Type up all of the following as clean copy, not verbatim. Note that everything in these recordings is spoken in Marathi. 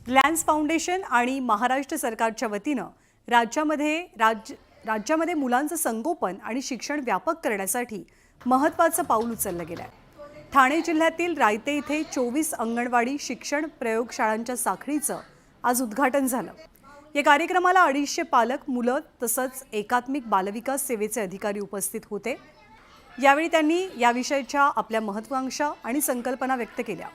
रिलायन्स फाउंडेशन आणि महाराष्ट्र सरकारच्या वतीनं राज्यामध्ये मुलांचं संगोपन आणि शिक्षण व्यापक करण्यासाठी महत्त्वाचं पाऊल उचललं गेलं आहे। ठाणे जिल्ह्यातील रायते इथे 24 अंगणवाडी शिक्षण प्रयोगशाळांच्या साखळीचं आज उद्घाटन झालं। या कार्यक्रमाला 250 पालक, मुलं तसंच एकात्मिक बालविकास सेवेचे अधिकारी उपस्थित होते। यावेळी त्यांनी याविषयीच्या आपल्या महत्त्वाकांक्षा आणि संकल्पना व्यक्त केल्या।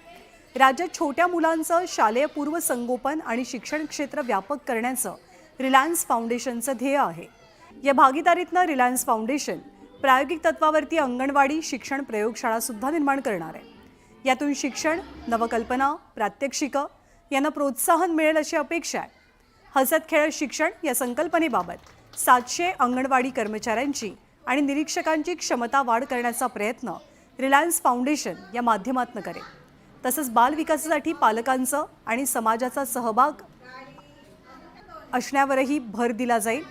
राज्यात छोट्या मुलांचं शालेय पूर्व संगोपन आणि शिक्षण क्षेत्र व्यापक करण्याचं रिलायन्स फाउंडेशनचं ध्येय आहे। या भागीदारीतनं रिलायन्स फाउंडेशन प्रायोगिक तत्वावरती अंगणवाडी शिक्षण प्रयोगशाळा सुद्धा निर्माण करणार आहे। यातून शिक्षण, नवकल्पना, प्रात्यक्षिकं यांना प्रोत्साहन मिळेल अशी अपेक्षा आहे। हसत खेळत शिक्षण या संकल्पनेबाबत 700 अंगणवाडी कर्मचाऱ्यांची आणि निरीक्षकांची क्षमता वाढ करण्याचा प्रयत्न रिलायन्स फाउंडेशन या माध्यमातून करेल। तसंच बाल विकासासाठी पालकांचं आणि समाजाचा सहभाग असण्यावरही भर दिला जाईल।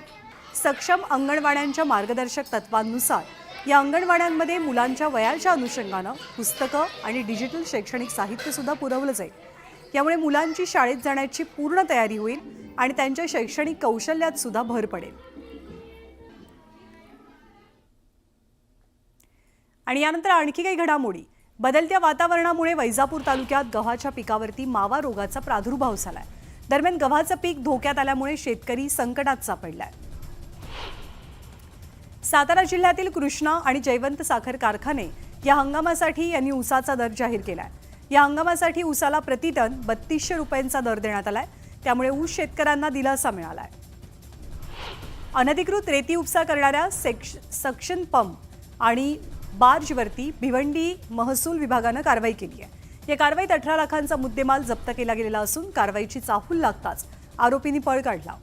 सक्षम अंगणवाड्यांच्या मार्गदर्शक तत्वांनुसार या अंगणवाड्यांमध्ये मुलांच्या वयाच्या अनुषंगानं पुस्तकं आणि डिजिटल शैक्षणिक साहित्य सुद्धा पुरवलं जाईल। यामुळे मुलांची शाळेत जाण्याची पूर्ण तयारी होईल आणि त्यांच्या शैक्षणिक कौशल्यात सुद्धा भर पडेल। आणि यानंतर आणखी काही घडामोडी। बदलत्या वातावरणामुळे वैजापूर तालुक्यात गव्हाच्या पिकावरती मावा रोगाचा प्रादुर्भाव झालाय। दरम्यान गव्हाचं पीक धोक्यात आल्यामुळे शेतकरी संकटात सापडलाय। सातारा जिल्ह्यातील कृष्णा आणि जयवंत साखर कारखाने या हंगामासाठी यांनी ऊसाचा दर जाहीर केलाय। या हंगामासाठी ऊसाला प्रति टन 3200 रुपयांचा दर देण्यात आलाय। त्यामुळे ऊस शेतकऱ्यांना दिलासा मिळालाय। अनधिकृत रेती उपसा करणाऱ्या सक्शन पंप आणि बार्जवरती भिवंडी महसूल विभागानं कारवाई केली आहे। या कारवाईत 18 लाखांचा मुद्देमाल जप्त केला गेलेला असून कारवाईची चाहूल लागताच आरोपींनी पळ काढला।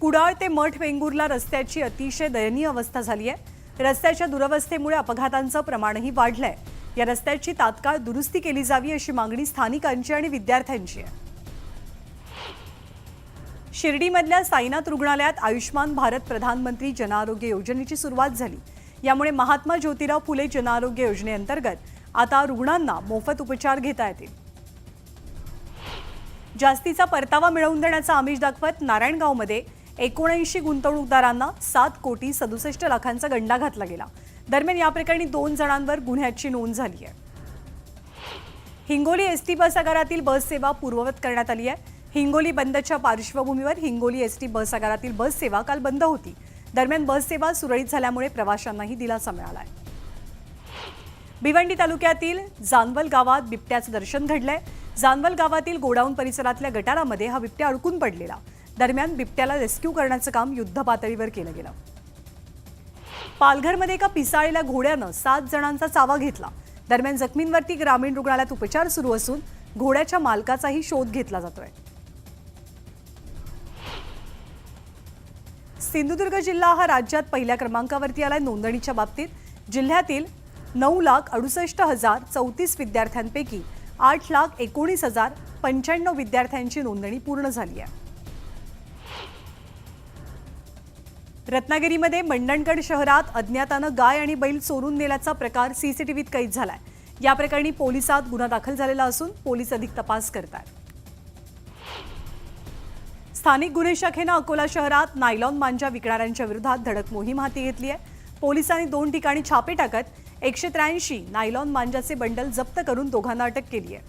कुडाळ ते मठ वेंगुर्ला रस्त्याची अतिशय दयनीय अवस्था झाली आहे। रस्त्याच्या दुरवस्थेमुळे अपघातांचं प्रमाणही वाढलंय। या रस्त्याची तात्काळ दुरुस्ती केली जावी अशी मागणी स्थानिकांची आणि विद्यार्थ्यांची आहे। शिर्डीमधल्या साईनाथ रुग्णालयात आयुष्मान भारत प्रधानमंत्री जन आरोग्य योजनेची सुरुवात झाली। यामुळे महात्मा ज्योतिराव फुले जन आरोग्य योजनेअंतर्गत आता रुग्णांना मोफत उपचार घेता येतील। जास्तीचा परतावा मिळवून देण्याचा आमिष दाखवत नारायणगावमध्ये 79 गुंतवणूकदारांना 7 कोटी 67 लाखांचा गंडा घातला गेला। दरम्यान या प्रकरणी 2 जणांवर गुन्ह्याची नोंद झाली आहे। हिंगोली एसटी बस आगारातील बस सेवा पूर्ववत करण्यात आली आहे। हिंगोली बंदच्या पार्श्वभूमीवर हिंगोली एसटी बस आगारातील बस सेवा काल बंद होती। दरम्यान बस सेवा सुरळीत झाल्यामुळे प्रवाशांनाही दिलासा मिळालाय। भिवंडी तालुक्यातील जानवल गावात बिबट्याचं दर्शन घडलंय। जानवल गावातील गोडाऊन परिसरातल्या गटारामध्ये हा बिबट्या अडकून पडलेला। दरम्यान बिबट्याला रेस्क्यू करण्याचं काम युद्धपातळीवर केलं गेलं। पालघरमध्ये एका पिसाळलेल्या घोड्यानं 7 जणांचा चावा घेतला। दरम्यान जखमींवरती ग्रामीण रुग्णालयात उपचार सुरू असून घोड्याच्या मालकाचाही शोध घेतला जातोय। सिंधुदुर्ग जिल्हा हा राज्यात पहिल्या क्रमांकावरती आलाय नोंदणीच्या बाबतीत। जिल्ह्यातील 9,68,034 विद्यार्थ्यांपैकी 8,19,095 विद्यार्थ्यांची नोंदणी पूर्ण झाली आहे। रत्नागिरीमध्ये मंडणगड शहरात अज्ञातानं गाय आणि बैल चोरून नेल्याचा प्रकार सीसीटीव्हीत कैद झालाय। या प्रकरणी पोलिसात गुन्हा दाखल झालेला असून पोलीस अधिक तपास करतात। स्थानिक गुन्हे शाखेनं अकोला शहरात नायलॉन मांजा विकणाऱ्यांच्या विरोधात धडक मोहीम हाती घेतली आहे। पोलिसांनी 2 ठिकाणी छापे टाकत 183 नायलॉन मांजाचे बंडल जप्त करून दोघांना अटक केली आहे।